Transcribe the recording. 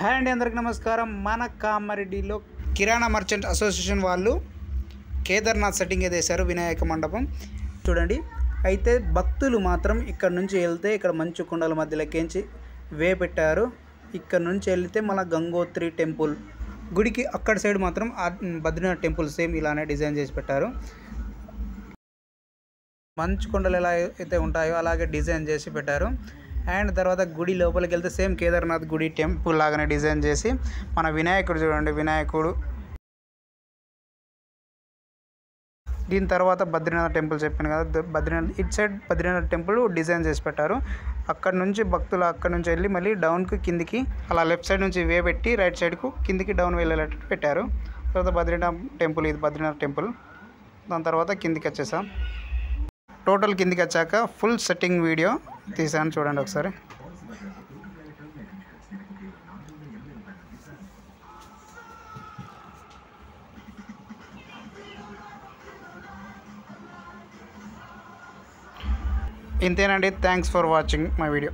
Hi అండి, అందరికీ నమస్కారం. మన కామారెడ్డిలో కిరాణా మర్చెంట్ అసోసియేషన్ వాళ్ళు కేదార్నాథ్ సెట్టింగ్ వేశారు వినాయక మండపం చూడండి. అయితే భక్తులు మాత్రం ఇక్కడ నుంచి వెళ్తే ఇక్కడ మంచు కొండల మధ్యలోకించి పెట్టారు. ఇక్కడ నుంచి వెళ్తే మన గంగోత్రి టెంపుల్ గుడికి అక్కడ సైడ్ మాత్రం బద్రీనాథ్ టెంపుల్ సేమ్ ఇలానే డిజైన్ చేసి పెట్టారు. మంచు కొండలు ఎలా అయితే ఉంటాయో అలాగే డిజైన్ చేసి పెట్టారు. అండ్ తర్వాత గుడి లోపలికి వెళ్తే సేమ్ కేదార్నాథ్ గుడి టెంపుల్ లాగానే డిజైన్ చేసి మన వినాయకుడు చూడండి, వినాయకుడు. దీని తర్వాత బద్రీనాథ్ టెంపుల్ చెప్పాను కదా, బద్రీనాథ్ ఇటు సైడ్ బద్రీనాథ్ టెంపుల్ డిజైన్ చేసి పెట్టారు. అక్కడ నుంచి భక్తులు అక్కడ నుంచి వెళ్ళి మళ్ళీ డౌన్కి కిందికి అలా లెఫ్ట్ సైడ్ నుంచి పెట్టి రైట్ సైడ్కు కిందికి డౌన్ వెళ్ళేటట్టు పెట్టారు. తర్వాత బద్రీనాథ్ టెంపుల్, ఇది బద్రీనాథ్ టెంపుల్. దాని తర్వాత కిందికి వచ్చేసాం. టోటల్ కిందికి వచ్చాక ఫుల్ సెట్టింగ్ వీడియో తీసాను చూడండి ఒకసారి. ఇంతేనండి. Thanks for watching my video.